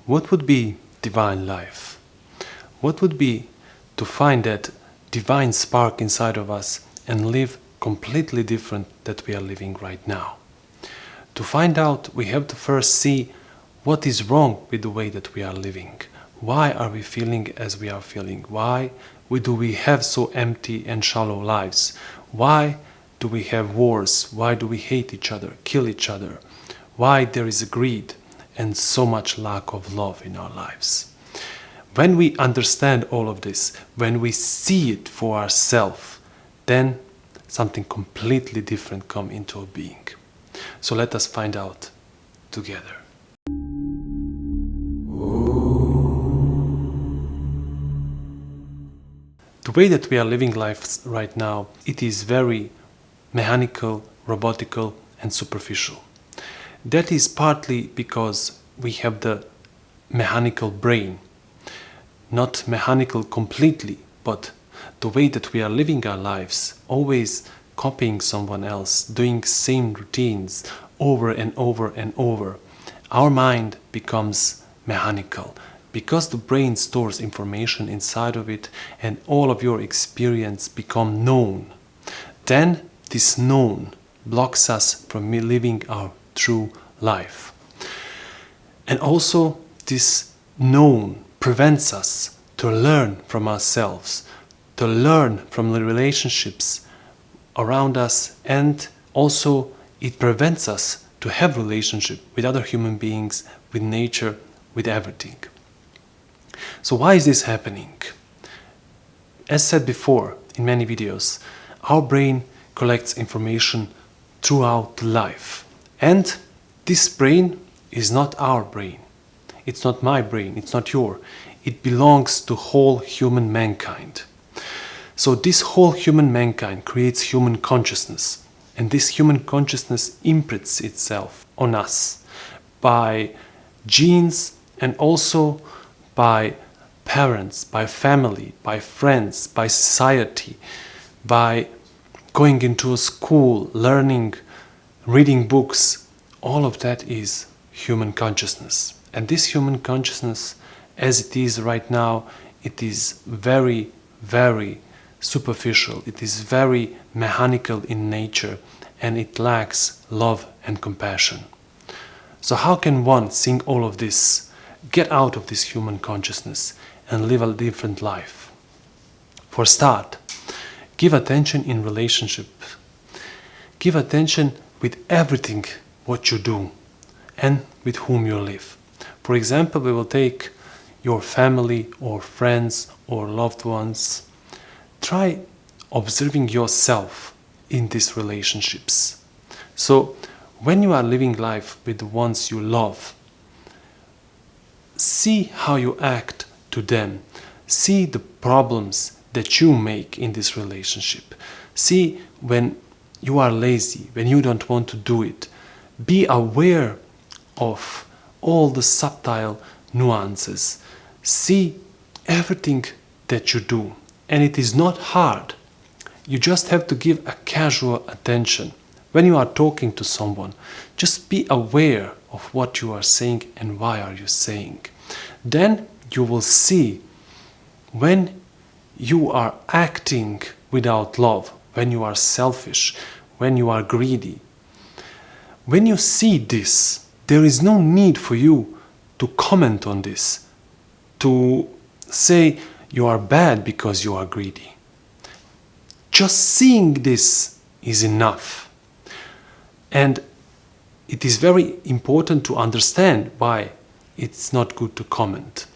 What would be divine life? What would be to find that divine spark inside of us and live completely different that we are living right now? To find out, we have to first see what is wrong with the way that we are living. Why are we feeling as we are feeling? Why do we have so empty and shallow lives? Why do we have wars? Why do we hate each other, kill each other? Why there is greed and so much lack of love in our lives? When we understand all of this, when we see it for ourselves, then something completely different comes into being. So let us find out together. The way that we are living life right now, it is very mechanical, robotical, and superficial. That is partly because we have the mechanical brain. Not mechanical completely, but the way that we are living our lives, always copying someone else, doing same routines over and over and over. Our mind becomes mechanical because the brain stores information inside of it and all of your experience become known. Then this known blocks us from living our true life. And also this known prevents us to learn from ourselves, to learn from the relationships around us, and also it prevents us to have relationship with other human beings, with nature, with everything. So why is this happening? As said before in many videos, our brain collects information throughout life. And this brain is not our brain. It's not my brain, it's not your. It belongs to whole human mankind. So this whole human mankind creates human consciousness. And this human consciousness imprints itself on us by genes and also by parents, by family, by friends, by society, by going into a school, learning, reading books. All of that is human consciousness. And this human consciousness, as it is right now, it is very, very superficial. It is very mechanical in nature, and it lacks love and compassion. So how can one, seeing all of this, get out of this human consciousness and live a different life? For start, give attention in relationship. Give attention with everything what you do and with whom you live. For example, we will take your family or friends or loved ones. Try observing yourself in these relationships. So when you are living life with the ones you love, see how you act to them. See the problems that you make in this relationship. See when you are lazy, when you don't want to do it. Be aware of all the subtle nuances. See everything that you do. And it is not hard. You just have to give a casual attention. When you are talking to someone, just be aware of what you are saying and why are you saying. Then you will see when you are acting without love, when you are selfish, when you are greedy. When you see this, there is no need for you to comment on this, to say you are bad because you are greedy. Just seeing this is enough. And it is very important to understand why it's not good to comment.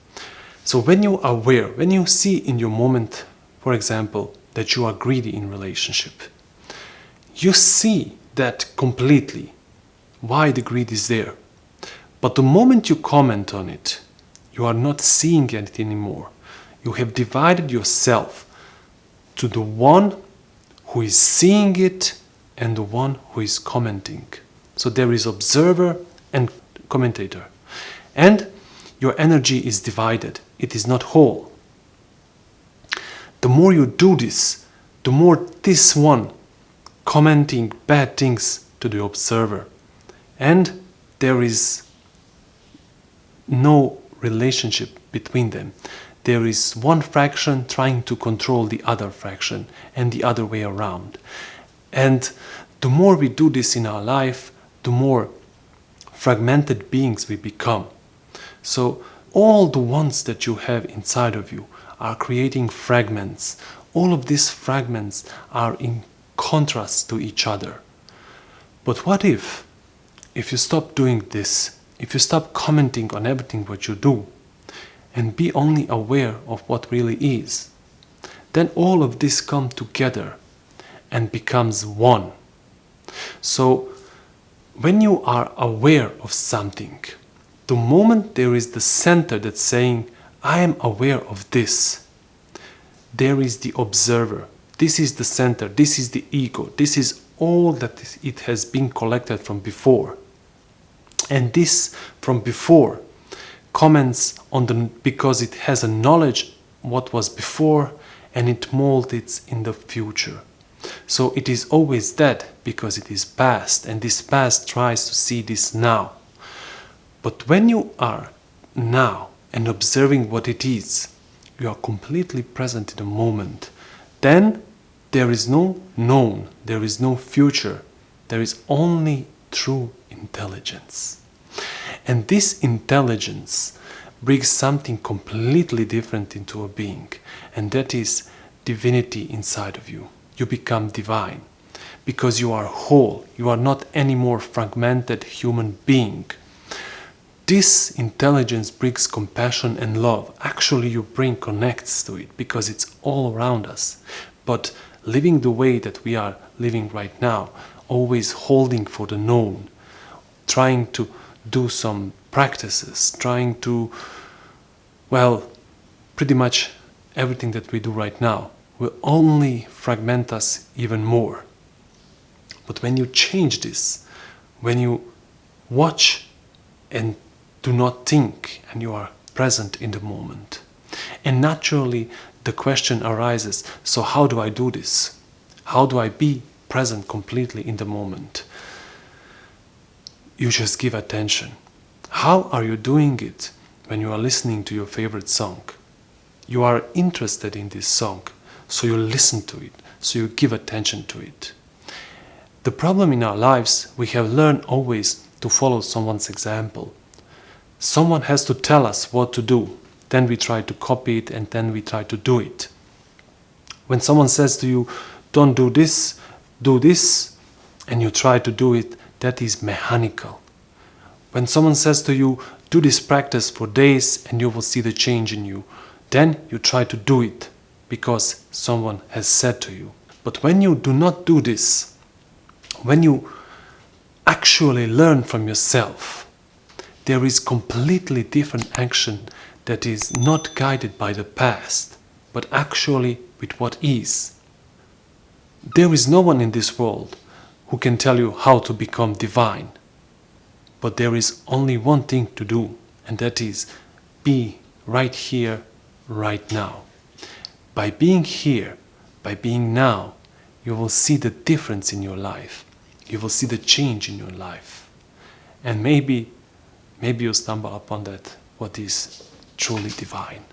So when you are aware, when you see in your moment, for example, that you are greedy in relationship, you see that completely, why the greed is there. But the moment you comment on it, you are not seeing it anymore. You have divided yourself to the one who is seeing it and the one who is commenting. So there is observer and commentator. And your energy is divided. It is not whole. The more you do this, the more this one commenting bad things to the observer. And there is no relationship between them. There is one fraction trying to control the other fraction and the other way around. And the more we do this in our life, the more fragmented beings we become. So all the ones that you have inside of you are creating fragments. All of these fragments are in contrast to each other. But what if you stop doing this, if you stop commenting on everything what you do, and be only aware of what really is, then all of this come together and becomes one. So when you are aware of something, the moment there is the center that's saying, I am aware of this, there is the observer. This is the center, this is the ego, this is all that it has been collected from before. And this from before comments on because it has a knowledge what was before, and it molds it in the future. So it is always dead because it is past, and this past tries to see this now. But when you are now and observing what it is, you are completely present in the moment. Then there is no known, there is no future, there is only true intelligence. And this intelligence brings something completely different into a being, and that is divinity inside of you. You become divine because you are whole. You are not any more fragmented human being. This intelligence brings compassion and love. Actually, your brain connects to it because it's all around us. But living the way that we are living right now, always holding for the known, trying to do some practices, trying to, well, pretty much everything that we do right now will only fragment us even more. But when you change this, when you watch and do not think, and you are present in the moment, and naturally the question arises, so how do I do this? How do I be present completely in the moment? You just give attention. How are you doing it when you are listening to your favorite song? You are interested in this song, so you listen to it, so you give attention to it. The problem in our lives, we have learned always to follow someone's example. Someone has to tell us what to do, then we try to copy it, and then we try to do it. When someone says to you, don't do this, and you try to do it, that is mechanical. When someone says to you, do this practice for days and you will see the change in you, then you try to do it because someone has said to you. But when you do not do this, when you actually learn from yourself, there is completely different action that is not guided by the past, but actually with what is. There is no one in this world who can tell you how to become divine. But there is only one thing to do, and that is be right here, right now. By being here, by being now, you will see the difference in your life. You will see the change in your life. And maybe you'll stumble upon that, what is truly divine.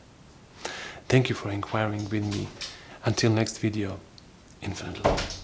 Thank you for inquiring with me. Until next video, infinite love.